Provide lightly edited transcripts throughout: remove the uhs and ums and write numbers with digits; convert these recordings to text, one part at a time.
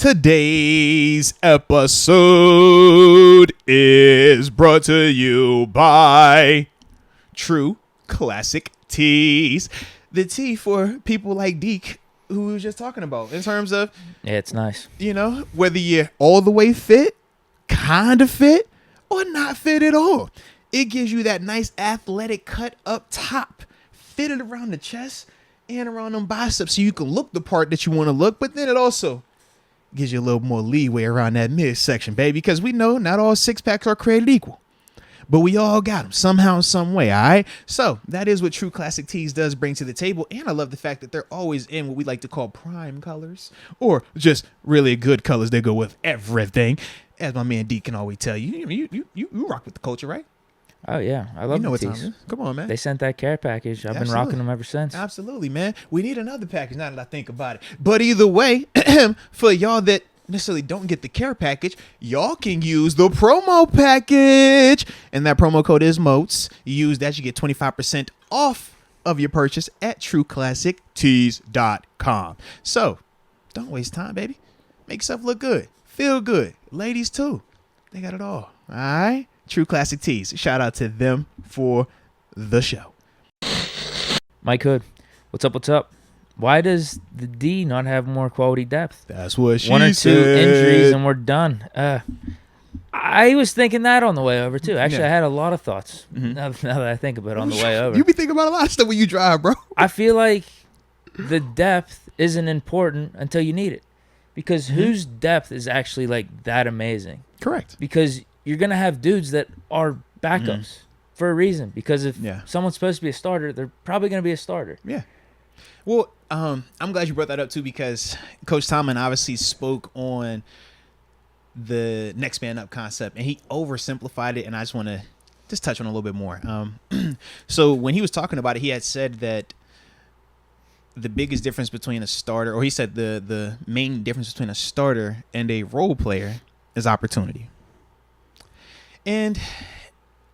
Today's episode is brought to you by True Classic Tees. The tea for people like Deke, who we were just talking about, in terms of, yeah, it's nice. You know, whether you're all the way fit, kind of fit, or not fit at all. It gives you that nice athletic cut up top, fitted around the chest and around them biceps so you can look the part that you want to look, but then it also gives you a little more leeway around that midsection, baby, because we know not all six-packs are created equal, but we all got them somehow, some way, all right? So that is what True Classic Tees does bring to the table, and I love the fact that they're always in what we like to call prime colors, or just really good colors that go with everything. As my man Deke can always tell you, you rock with the culture, right? Oh, yeah. I love the tees. Come on, man. They sent that care package. I've been rocking them ever since. Absolutely, man. We need another package now that I think about it. But either way, for y'all that necessarily don't get the care package, y'all can use the promo package. And that promo code is MOATS. You use that, you get 25% off of your purchase at trueclassictees.com. So, don't waste time, baby. Make yourself look good. Feel good. Ladies, too. They got it all. All right? True Classic Tees. Shout out to them for the show. Mike Hood, what's up? What's up? Why does the D not have more quality depth? That's what she said. One or two injuries and we're done. I was thinking that on the way over too. Actually, I had a lot of thoughts now that I think about it on the way over. You be thinking about a lot of stuff when you drive, bro. I feel like the depth isn't important until you need it, because whose depth is actually like that amazing? Correct. Because you're going to have dudes that are backups for a reason. Because if someone's supposed to be a starter, they're probably going to be a starter. Yeah. Well, I'm glad you brought that up, too, because Coach Tomlin obviously spoke on the next man up concept, and he oversimplified it, and I just want to just touch on it a little bit more. So when he was talking about it, he had said that the biggest difference between a starter, or he said the main difference between a starter and a role player is opportunity. And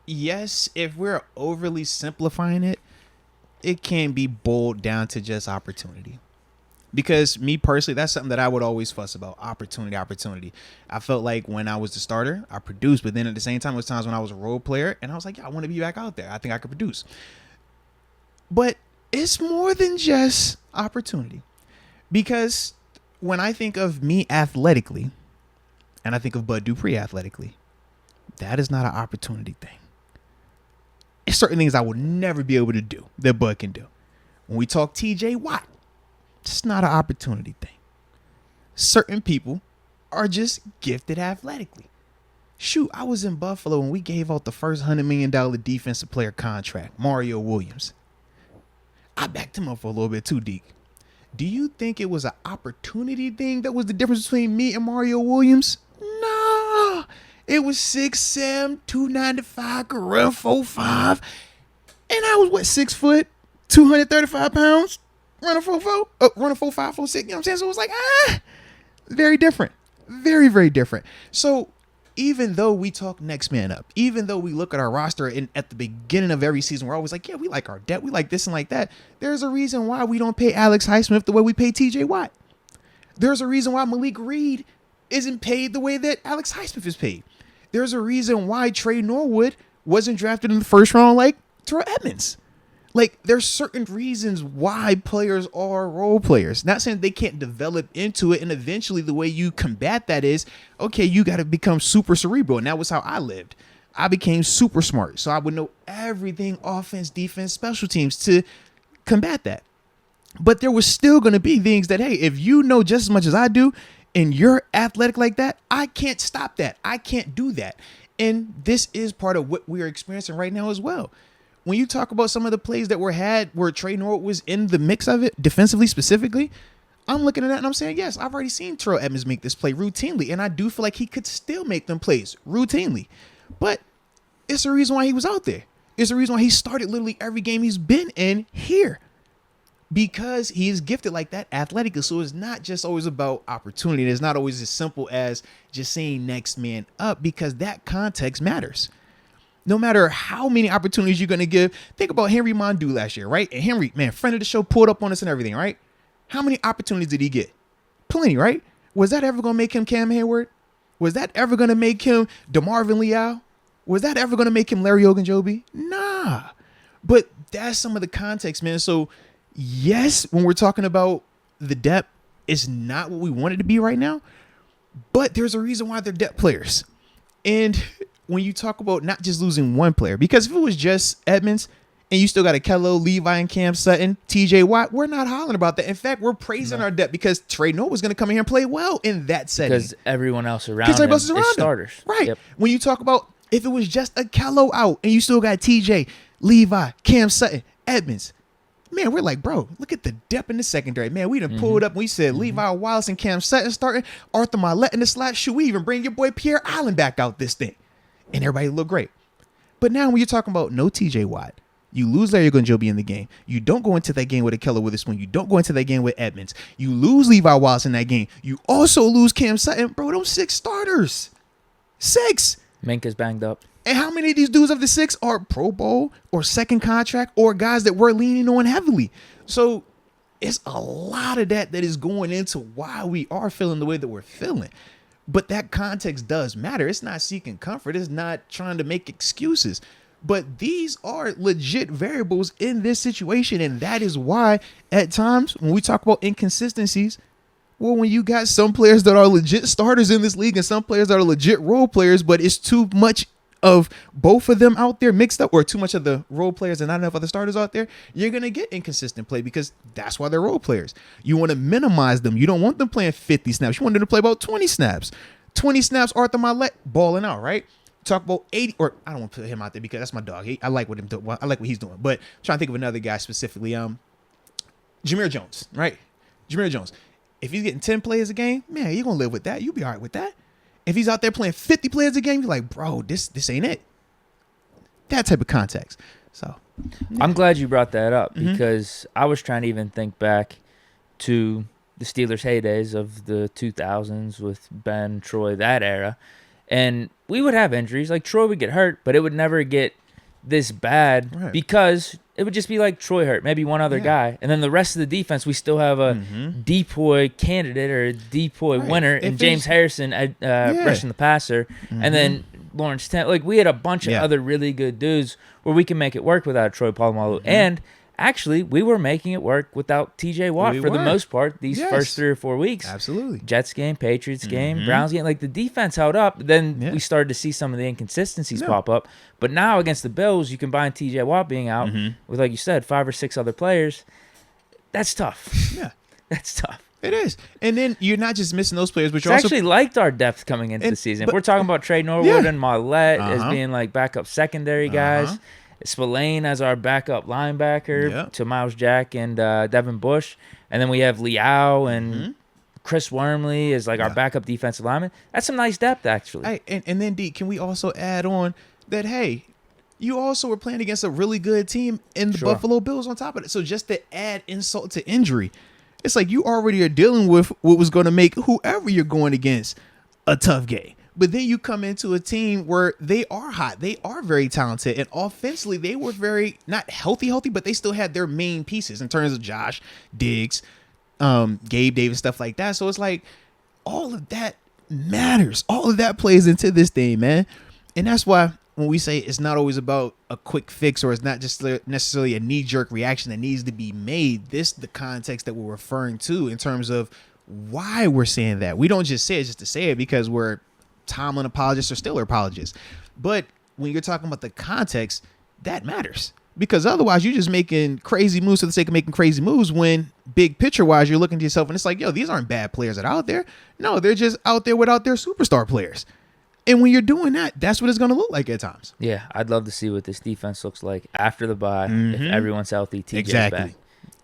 yes, if we're overly simplifying it, it can be boiled down to just opportunity. Because me personally, that's something that I would always fuss about. Opportunity. I felt like when I was the starter, I produced. But then at the same time, there was times when I was a role player and I was like, yeah, I want to be back out there. I think I could produce. But it's more than just opportunity. Because when I think of me athletically, and I think of Bud Dupree athletically, that is not an opportunity thing. It's certain things I would never be able to do that Bud can do. When we talk TJ Watt, it's not an opportunity thing. Certain people are just gifted athletically. Shoot, I was in Buffalo when we gave out the first $100 million defensive player contract, Mario Williams. I backed him up for a little bit too, Deke. Do you think it was an opportunity thing that was the difference between me and Mario Williams? No. It was 6'7", 295, could run 4'5", and I was 6 foot, 235 pounds, running 4'4", running 4'5", 4'6". You know what I'm saying? So it was like very different, very very different. So even though we talk next man up, even though we look at our roster at the beginning of every season, we're always like, yeah, we like our depth, we like this and like that. There's a reason why we don't pay Alex Highsmith the way we pay TJ Watt. There's a reason why Malik Reed isn't paid the way that Alex Highsmith is paid. There's a reason why Trey Norwood wasn't drafted in the first round like Terrell Edmonds. Like, there's certain reasons why players are role players. Not saying they can't develop into it, and eventually the way you combat that is, okay, you got to become super cerebral, and that was how I lived. I became super smart, so I would know everything, offense, defense, special teams, to combat that. But there was still going to be things that, hey, if you know just as much as I do, and you're athletic like that, I can't stop that. I can't do that. And this is part of what we are experiencing right now as well. When you talk about some of the plays that were had where Trey Norwood was in the mix of it, defensively specifically, I'm looking at that and I'm saying, yes, I've already seen Terrell Edmonds make this play routinely, and I do feel like he could still make them plays routinely. But it's the reason why he was out there. It's the reason why he started literally every game he's been in here. Because he is gifted like that athletically. So it's not just always about opportunity. It's not always as simple as just saying next man up, because that context matters. No matter how many opportunities you're going to give, think about Henry Mondu last year, right? And Henry, man, friend of the show, pulled up on us and everything, right? How many opportunities did he get? Plenty, right? Was that ever going to make him Cam Hayward? Was that ever going to make him DeMarvin Leal? Was that ever going to make him Larry Ogunjobi? Nah. But that's some of the context, man. So, yes, when we're talking about the depth, it's not what we want it to be right now. But there's a reason why they're depth players. And when you talk about not just losing one player, because if it was just Edmonds and you still got Akello, Levi, and Cam Sutton, TJ Watt, we're not hollering about that. In fact, we're praising our depth because Trey Noah was going to come in here and play well in that setting. Because everyone else around him is starters. Right. Yep. When you talk about if it was just Akello out and you still got TJ, Levi, Cam Sutton, Edmonds, man, we're like, bro, look at the depth in the secondary. Man, we done pulled up. We said Levi Wallace and Cam Sutton starting, Arthur Milet in the slot. Should we even bring your boy Pierre Allen back out this thing? And everybody look great. But now when you're talking about no TJ Watt, you lose Larry Ogunjobi in the game. You don't go into that game with Akello Witherspoon. You don't go into that game with Edmonds. You lose Levi Wallace in that game. You also lose Cam Sutton. Bro, those 6 starters. 6. Minka's banged up. And how many of these dudes of the 6 are Pro Bowl or second contract or guys that we're leaning on heavily? So it's a lot of that is going into why we are feeling the way that we're feeling. But that context does matter. It's not seeking comfort. It's not trying to make excuses. But these are legit variables in this situation. And that is why at times when we talk about inconsistencies, well, when you got some players that are legit starters in this league and some players that are legit role players, but it's too much of both of them out there mixed up, or too much of the role players and not enough other starters out there, you're going to get inconsistent play because that's why they're role players. You want to minimize them. You don't want them playing 50 snaps. You want them to play about 20 snaps. 20 snaps, Arthur Milet balling out, right? Talk about 80, or I don't want to put him out there because that's my dog. I like what I like what he's doing. But I'm trying to think of another guy specifically. Jameer Jones, right? Jameer Jones. If he's getting 10 plays a game, man, you're going to live with that. You'll be all right with that. If he's out there playing 50 plays a game, you're like, bro, this ain't it. That type of context. So yeah. I'm glad you brought that up because I was trying to even think back to the Steelers' heydays of the 2000s with Ben, Troy, that era. And we would have injuries. Like Troy would get hurt, but it would never get this bad because it would just be like Troy hurt, maybe one other guy. And then the rest of the defense, we still have a DPOY candidate or a DPOY winner and James Harrison rushing the passer. And then Lawrence Tent. Like we had a bunch of other really good dudes where we can make it work without Troy Polamalu. And actually, we were making it work without TJ Watt for the most part these first 3 or 4 weeks. Absolutely. Jets game, Patriots game, Browns game. Like the defense held up. Then we started to see some of the inconsistencies pop up. But now against the Bills, you combine TJ Watt being out with, like you said, 5 or 6 other players. That's tough. Yeah. That's tough. It is. And then you're not just missing those players, but you also actually liked our depth coming into the season. If we're talking about Trey Norwood and Milet as being like backup secondary guys. Spillane as our backup linebacker to Miles Jack and Devin Bush. And then we have Liao and Chris Wormley as like our backup defensive lineman. That's some nice depth, actually. Hey, and then, Deke, can we also add on that, hey, you also were playing against a really good team in the Buffalo Bills on top of it. So just to add insult to injury, it's like you already are dealing with what was going to make whoever you're going against a tough game. But then you come into a team where they are hot. They are very talented. And offensively, they were very, not healthy, but they still had their main pieces in terms of Josh, Diggs, Gabe Davis, stuff like that. So it's like all of that matters. All of that plays into this thing, man. And that's why when we say it's not always about a quick fix or it's not just necessarily a knee-jerk reaction that needs to be made, this is the context that we're referring to in terms of why we're saying that. We don't just say it just to say it because we're Tomlin apologists or Steeler apologists. But when you're talking about the context, that matters. Because otherwise, you're just making crazy moves for the sake of making crazy moves when big picture-wise, you're looking to yourself and it's like, yo, these aren't bad players that are out there. No, they're just out there without their superstar players. And when you're doing that, that's what it's going to look like at times. Yeah, I'd love to see what this defense looks like after the bye if everyone's healthy, TJ's back.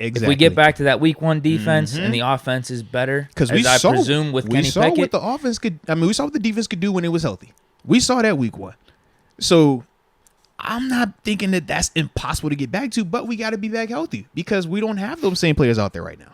Exactly. If we get back to that week 1 defense and the offense is better, because I presume with Kenny Pickett, we saw what the offense could. I mean, we saw what the defense could do when it was healthy. We saw that week 1. So I'm not thinking that that's impossible to get back to, but we got to be back healthy because we don't have those same players out there right now.